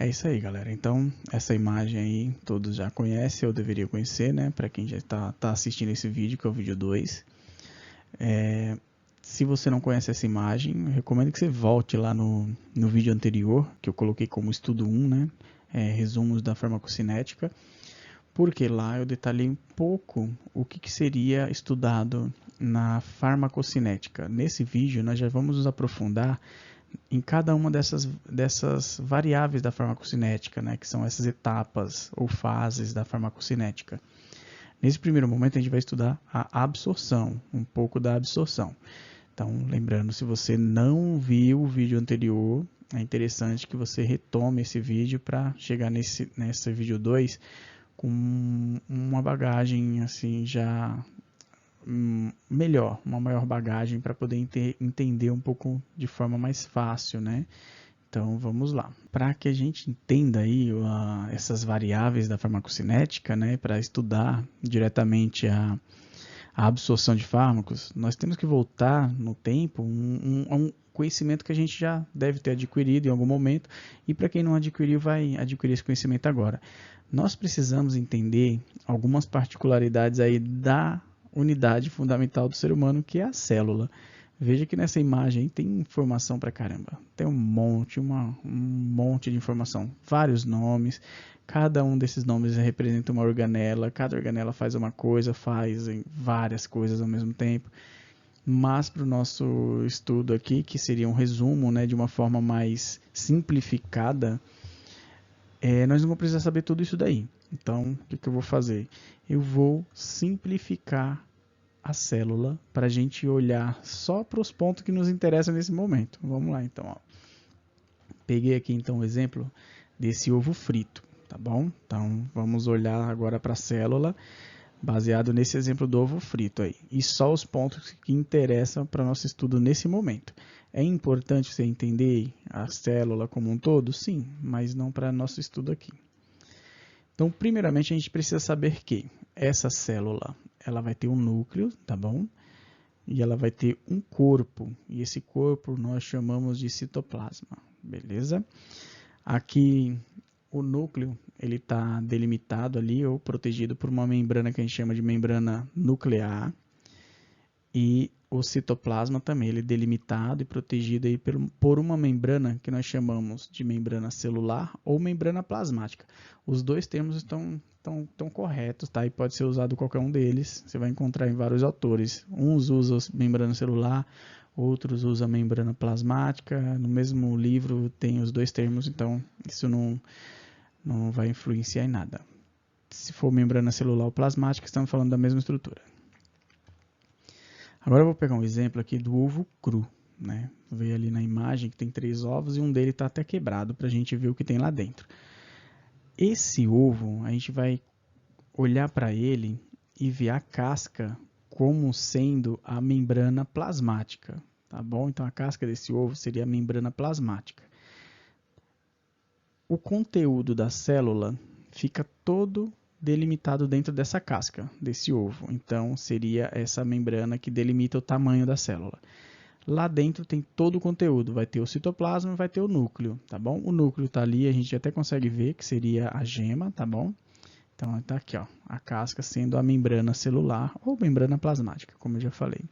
É isso aí, galera. Então, essa imagem aí todos já conhecem, ou deveriam conhecer, né? Para quem já tá assistindo esse vídeo, que é o vídeo 2. Se você não conhece essa imagem, eu recomendo que você volte lá no vídeo anterior, que eu coloquei como estudo 1, né? Resumos da farmacocinética, porque lá eu detalhei um pouco o que seria estudado na farmacocinética. Nesse vídeo, nós já vamos nos aprofundar em cada uma dessas variáveis da farmacocinética, né, que são essas etapas ou fases da farmacocinética. Nesse primeiro momento, a gente vai estudar a absorção, um pouco da absorção. Então, lembrando, se você não viu o vídeo anterior, é interessante que você retome esse vídeo para chegar nesse vídeo 2 com uma bagagem assim já melhor, uma maior bagagem para poder entender um pouco de forma mais fácil, né? Então vamos lá. Para que a gente entenda aí essas variáveis da farmacocinética, né, para estudar diretamente a absorção de fármacos, nós temos que voltar no tempo a um conhecimento que a gente já deve ter adquirido em algum momento, e para quem não adquiriu, vai adquirir esse conhecimento agora. Nós precisamos entender algumas particularidades aí da unidade fundamental do ser humano, que é a célula. Veja que nessa imagem tem informação pra caramba. Tem um monte de informação. Vários nomes. Cada um desses nomes representa uma organela. Cada organela faz uma coisa, faz várias coisas ao mesmo tempo. Mas para o nosso estudo aqui, que seria um resumo, né, de uma forma mais simplificada, nós não vamos precisar saber tudo isso daí. Então, o que eu vou fazer? Eu vou simplificar a célula para a gente olhar só para os pontos que nos interessam nesse momento. Vamos lá, então. Ó. Peguei aqui, então, o exemplo desse ovo frito, tá bom? Então, vamos olhar agora para a célula baseado nesse exemplo do ovo frito aí. E só os pontos que interessam para o nosso estudo nesse momento. É importante você entender a célula como um todo? Sim, mas não para nosso estudo aqui. Então, primeiramente, a gente precisa saber que essa célula ela vai ter um núcleo, tá bom? E ela vai ter um corpo, e esse corpo nós chamamos de citoplasma, beleza? Aqui, o núcleo, ele está delimitado ali, ou protegido por uma membrana que a gente chama de membrana nuclear, e o citoplasma também, ele é delimitado e protegido aí por uma membrana que nós chamamos de membrana celular ou membrana plasmática. Os dois termos estão corretos, tá? E pode ser usado qualquer um deles. Você vai encontrar em vários autores. Uns usam membrana celular, outros usam membrana plasmática. No mesmo livro tem os dois termos, então isso não vai influenciar em nada. Se for membrana celular ou plasmática, estamos falando da mesma estrutura. Agora eu vou pegar um exemplo aqui do ovo cru, né? Veio ali na imagem que tem 3 ovos e um deles está até quebrado para a gente ver o que tem lá dentro. Esse ovo, a gente vai olhar para ele e ver a casca como sendo a membrana plasmática, tá bom? Então a casca desse ovo seria a membrana plasmática. O conteúdo da célula fica todo delimitado dentro dessa casca, desse ovo. Então, seria essa membrana que delimita o tamanho da célula. Lá dentro tem todo o conteúdo, vai ter o citoplasma e vai ter o núcleo, tá bom? O núcleo está ali, a gente até consegue ver que seria a gema, tá bom? Então, está aqui, ó, a casca sendo a membrana celular ou membrana plasmática, como eu já falei.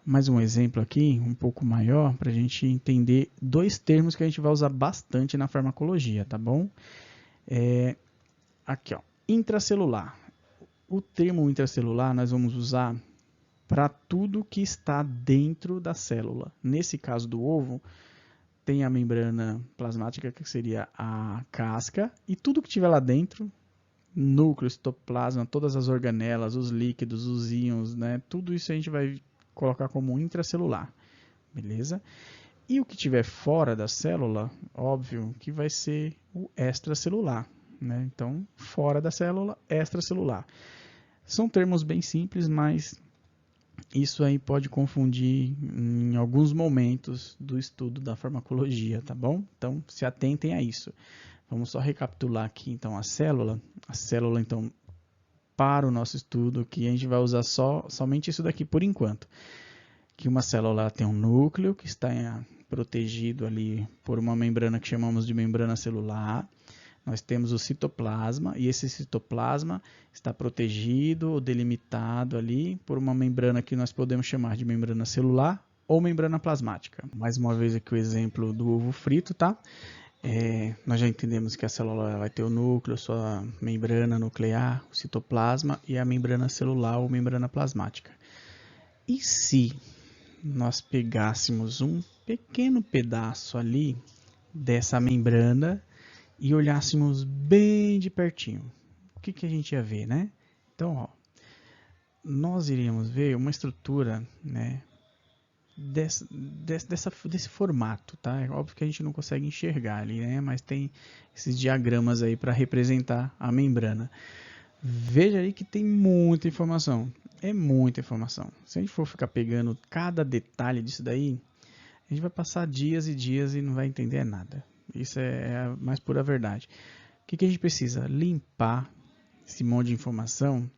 Mais um exemplo aqui, um pouco maior, para a gente entender 2 termos que a gente vai usar bastante na farmacologia, tá bom? Aqui, ó, intracelular. O termo intracelular nós vamos usar para tudo que está dentro da célula. Nesse caso do ovo, tem a membrana plasmática, que seria a casca, e tudo que tiver lá dentro, núcleo, citoplasma, todas as organelas, os líquidos, os íons, né? Tudo isso a gente vai colocar como intracelular, beleza? E o que tiver fora da célula, óbvio que vai ser o extracelular. Né? Então, fora da célula, extracelular. São termos bem simples, mas isso aí pode confundir em alguns momentos do estudo da farmacologia, tá bom? Então, se atentem a isso. Vamos só recapitular aqui, então, a célula. A célula, então, para o nosso estudo, que a gente vai usar somente isso daqui por enquanto. Que uma célula tem um núcleo que está protegido ali por uma membrana que chamamos de membrana celular. Nós temos o citoplasma, e esse citoplasma está protegido ou delimitado ali por uma membrana que nós podemos chamar de membrana celular ou membrana plasmática. Mais uma vez aqui o exemplo do ovo frito, tá? Nós já entendemos que a célula vai ter o núcleo, sua membrana nuclear, o citoplasma e a membrana celular ou membrana plasmática. E se nós pegássemos um pequeno pedaço ali dessa membrana e olhássemos bem de pertinho, o que a gente ia ver, né? Então, ó, nós iríamos ver uma estrutura, né, desse formato, tá? É óbvio que a gente não consegue enxergar ali, né? Mas tem esses diagramas aí para representar a membrana. Veja aí que tem muita informação. É muita informação. Se a gente for ficar pegando cada detalhe disso daí, a gente vai passar dias e dias e não vai entender nada. Isso é a mais pura verdade. O que a gente precisa? Limpar esse monte de informação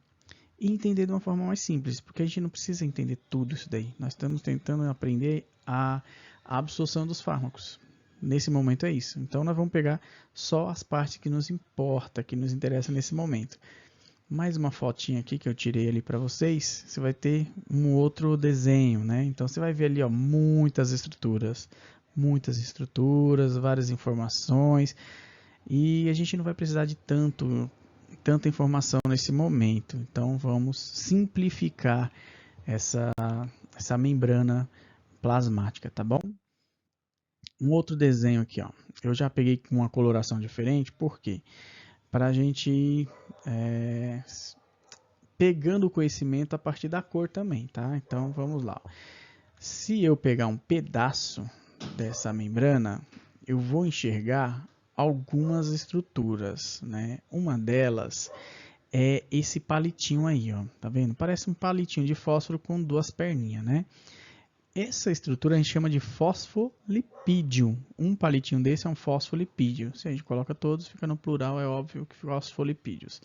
e entender de uma forma mais simples, porque a gente não precisa entender tudo isso daí. Nós estamos tentando aprender a absorção dos fármacos. Nesse momento é isso. Então nós vamos pegar só as partes que nos importa, que nos interessa nesse momento. Mais uma fotinha aqui que eu tirei ali para vocês. Você vai ter um outro desenho, né? Então você vai ver ali, ó, muitas estruturas, várias informações, e a gente não vai precisar de tanta informação nesse momento. Então vamos simplificar essa membrana plasmática, tá bom? Um outro desenho aqui, ó. Eu já peguei com uma coloração diferente, por quê? Para a gente ir pegando o conhecimento a partir da cor também, tá? Então vamos lá. Se eu pegar um pedaço dessa membrana, eu vou enxergar algumas estruturas, né? Uma delas é esse palitinho aí, ó. Tá vendo? Parece um palitinho de fósforo com duas perninhas, né? Essa estrutura a gente chama de fosfolipídio. Um palitinho desse é um fosfolipídio. Se a gente coloca todos, fica no plural, é óbvio que fosfolipídios.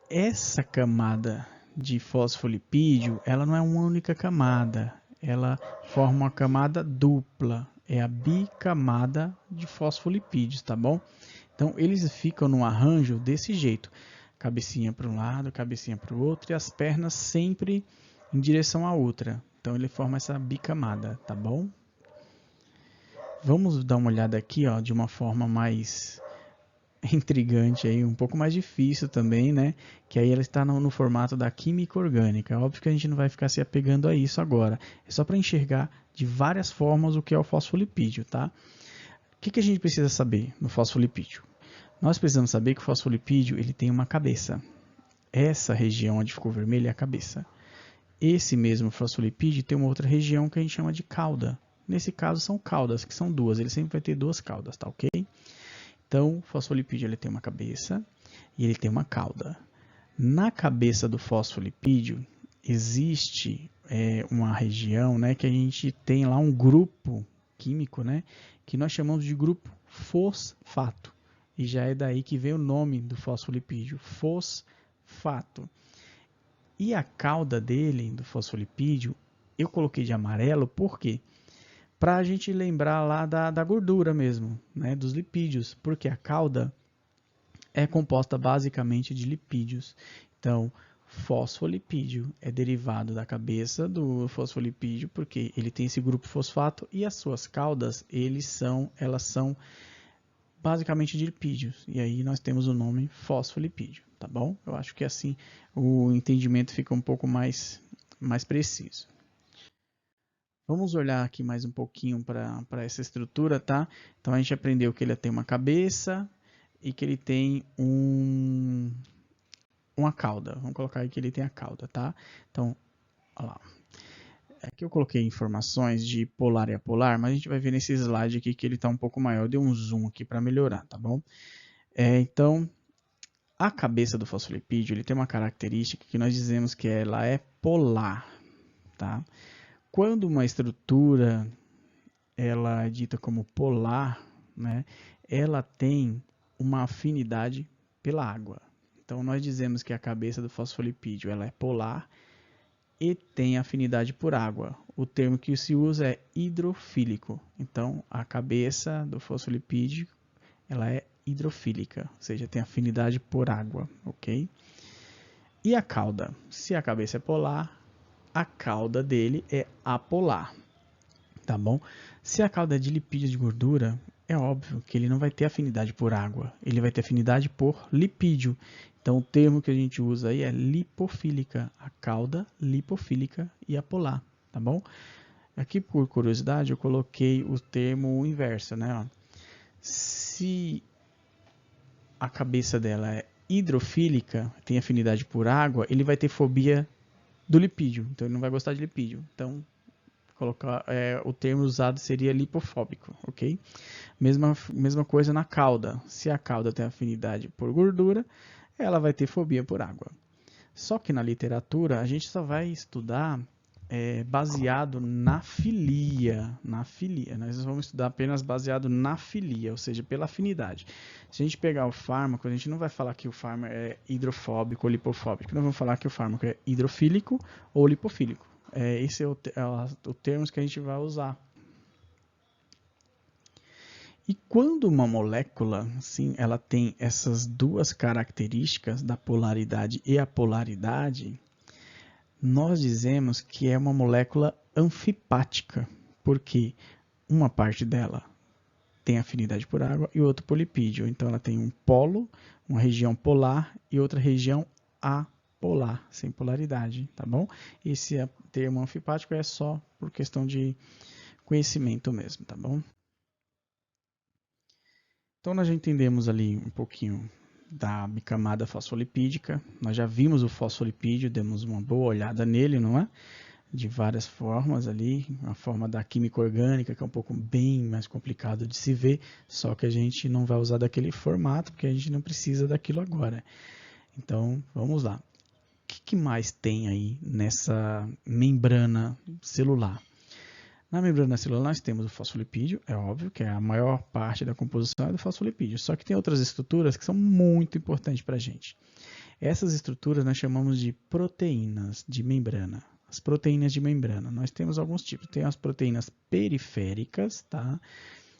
Essa camada de fosfolipídio, ela não é uma única camada. Ela forma uma camada dupla. É a bicamada de fosfolipídios, tá bom? Então, eles ficam num arranjo desse jeito. Cabecinha para um lado, cabecinha para o outro, e as pernas sempre em direção à outra. Então ele forma essa bicamada, tá bom? Vamos dar uma olhada aqui, ó, de uma forma mais intrigante aí, um pouco mais difícil também, né? Que aí ela está no formato da química orgânica. Óbvio que a gente não vai ficar se apegando a isso agora. É só para enxergar de várias formas o que é o fosfolipídio, tá? O que a gente precisa saber no fosfolipídio? Nós precisamos saber que o fosfolipídio ele tem uma cabeça. Essa região onde ficou vermelha é a cabeça. Esse mesmo fosfolipídio tem uma outra região que a gente chama de cauda. Nesse caso são caudas, que são duas. Ele sempre vai ter duas caudas, tá ok? Então, o fosfolipídio ele tem uma cabeça e ele tem uma cauda. Na cabeça do fosfolipídio existe uma região, né, que a gente tem lá um grupo químico, né, que nós chamamos de grupo fosfato. E já é daí que vem o nome do fosfolipídio, fosfato. E a cauda dele, do fosfolipídio, eu coloquei de amarelo, por quê? Para a gente lembrar lá da gordura mesmo, né, dos lipídios, porque a cauda é composta basicamente de lipídios. Então, fosfolipídio é derivado da cabeça do fosfolipídio, porque ele tem esse grupo fosfato, e as suas caudas, elas são basicamente de lipídios. E aí nós temos o nome fosfolipídio, tá bom? Eu acho que assim o entendimento fica um pouco mais preciso. Vamos olhar aqui mais um pouquinho para essa estrutura, tá? Então a gente aprendeu que ele tem uma cabeça e que ele tem uma cauda. Vamos colocar aí que ele tem a cauda, tá? Então, olha lá. Aqui eu coloquei informações de polar e apolar, mas a gente vai ver nesse slide aqui que ele está um pouco maior. Eu dei um zoom aqui para melhorar, tá bom? Então, a cabeça do fosfolipídio ele tem uma característica que nós dizemos que ela é polar, tá? Quando uma estrutura ela é dita como polar, né, ela tem uma afinidade pela água. Então, nós dizemos que a cabeça do fosfolipídio ela é polar e tem afinidade por água. o termo que se usa é hidrofílico. Então, a cabeça do fosfolipídio, ela é hidrofílica, ou seja, tem afinidade por água, ok? E a cauda? Se a cabeça é polar, a cauda dele é apolar, tá bom? Se a cauda é de lipídios de gordura, é óbvio que ele não vai ter afinidade por água, ele vai ter afinidade por lipídio. Então, o termo que a gente usa aí é lipofílica, a cauda lipofílica e apolar, tá bom? Aqui, por curiosidade, eu coloquei o termo inverso, né? Se a cabeça dela é hidrofílica, tem afinidade por água, ele vai ter fobia do lipídio, então ele não vai gostar de lipídio. Então, o termo usado seria lipofóbico, ok? Mesma coisa na cauda. Se a cauda tem afinidade por gordura, ela vai ter fobia por água. Só que na literatura a gente só vai estudar baseado na filia. Nós vamos estudar apenas baseado na filia, ou seja, pela afinidade. Se a gente pegar o fármaco, a gente não vai falar que o fármaco é hidrofóbico ou lipofóbico. Nós vamos falar que o fármaco é hidrofílico ou lipofílico. Esse é o termos que a gente vai usar. E quando uma molécula, sim, ela tem essas duas características da polaridade e apolaridade, nós dizemos que é uma molécula anfipática, porque uma parte dela tem afinidade por água e outra por lipídio. Então ela tem um polo, uma região polar e outra região apolar, sem polaridade, tá bom? Esse termo anfipático é só por questão de conhecimento mesmo, tá bom? Então nós já entendemos ali um pouquinho da bicamada fosfolipídica, nós já vimos o fosfolipídio, demos uma boa olhada nele, não é? De várias formas ali, a forma da química orgânica, que é um pouco bem mais complicado de se ver, só que a gente não vai usar daquele formato, porque a gente não precisa daquilo agora. Então, vamos lá. O que mais tem aí nessa membrana celular? Na membrana celular nós temos o fosfolipídio, é óbvio que é a maior parte da composição é do fosfolipídio, só que tem outras estruturas que são muito importantes para a gente. Essas estruturas nós chamamos de proteínas de membrana. As proteínas de membrana, nós temos alguns tipos. Tem as proteínas periféricas, tá?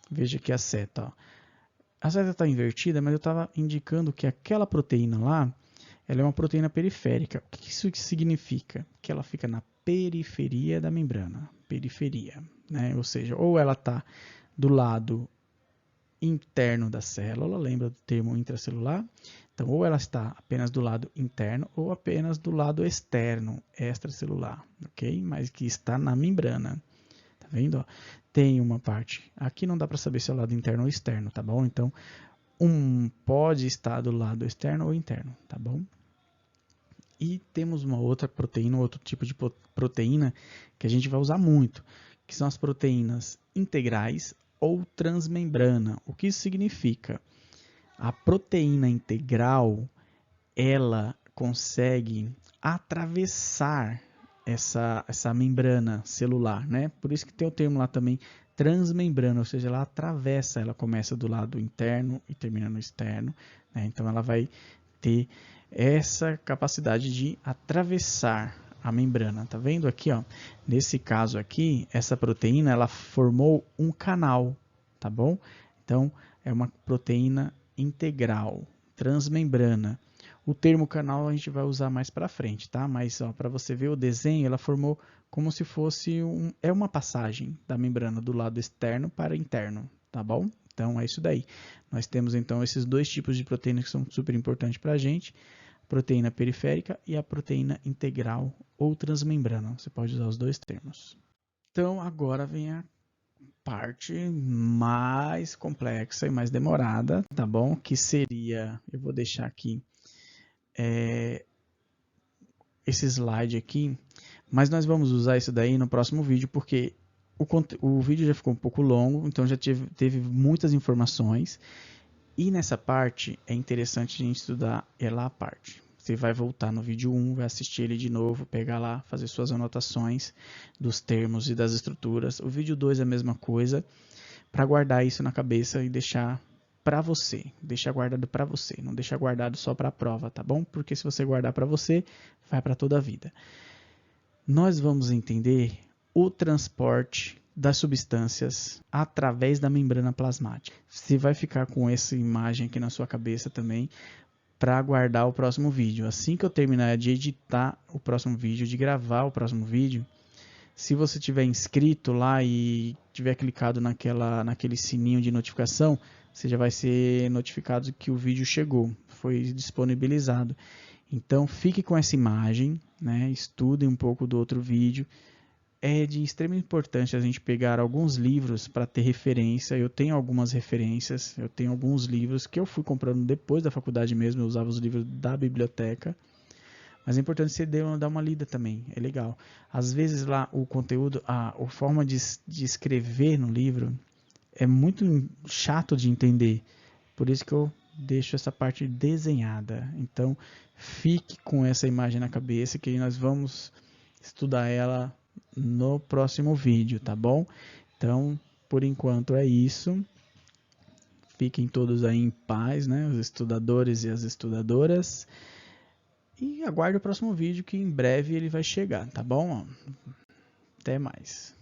Veja aqui a seta, ó. A seta está invertida, mas eu estava indicando que aquela proteína lá, ela é uma proteína periférica. O que isso significa? Que ela fica na periferia da membrana. Periferia, né? Ou seja, ou ela está do lado interno da célula, lembra do termo intracelular? Então, ou ela está apenas do lado interno ou apenas do lado externo, extracelular, ok? Mas que está na membrana, tá vendo? Ó, tem uma parte, aqui não dá para saber se é o lado interno ou externo, tá bom? Então, pode estar do lado externo ou interno, tá bom? E temos uma outra proteína, outro tipo de proteína que a gente vai usar muito, que são as proteínas integrais ou transmembrana. O que isso significa? A proteína integral, ela consegue atravessar essa membrana celular, né? Por isso que tem o termo lá também transmembrana, ou seja, ela atravessa, ela começa do lado interno e termina no externo, né? Então ela vai ter essa capacidade de atravessar a membrana. Tá vendo aqui, ó? Nesse caso aqui, essa proteína ela formou um canal, tá bom? Então é uma proteína integral, transmembrana. O termo canal a gente vai usar mais para frente, tá? Mas para você ver o desenho, ela formou como se fosse uma passagem da membrana do lado externo para interno, tá bom? Então é isso daí. Nós temos então esses dois tipos de proteínas que são super importantes para a gente, a proteína periférica e a proteína integral ou transmembrana. Você pode usar os dois termos. Então agora vem a parte mais complexa e mais demorada, tá bom? Que seria, eu vou deixar aqui esse slide aqui, mas nós vamos usar isso daí no próximo vídeo, porque o vídeo já ficou um pouco longo, então já teve muitas informações, e nessa parte é interessante a gente estudar ela à parte. Você vai voltar no vídeo 1, vai assistir ele de novo, pegar lá, fazer suas anotações dos termos e das estruturas. O vídeo 2 é a mesma coisa, para guardar isso na cabeça e deixar para você, deixa guardado para você, não deixa guardado só para a prova, tá bom? Porque se você guardar para você, vai para toda a vida. Nós vamos entender o transporte das substâncias através da membrana plasmática. Você vai ficar com essa imagem aqui na sua cabeça também para aguardar o próximo vídeo. Assim que eu terminar de editar o próximo vídeo, de gravar o próximo vídeo, se você tiver inscrito lá e tiver clicado naquele sininho de notificação, você já vai ser notificado que o vídeo chegou, foi disponibilizado. Então fique com essa imagem, né? Estude um pouco do outro vídeo. É de extrema importância a gente pegar alguns livros para ter referência. Eu tenho algumas referências, eu tenho alguns livros que eu fui comprando depois da faculdade mesmo, eu usava os livros da biblioteca. Mas é importante você dar uma lida também, é legal. Às vezes lá o conteúdo, a forma de escrever no livro é muito chato de entender. Por isso que eu deixo essa parte desenhada. Então fique com essa imagem na cabeça que nós vamos estudar ela no próximo vídeo, tá bom? Então, por enquanto é isso. Fiquem todos aí em paz, né? Os estudadores e as estudadoras. E aguarde o próximo vídeo que em breve ele vai chegar, tá bom? Até mais.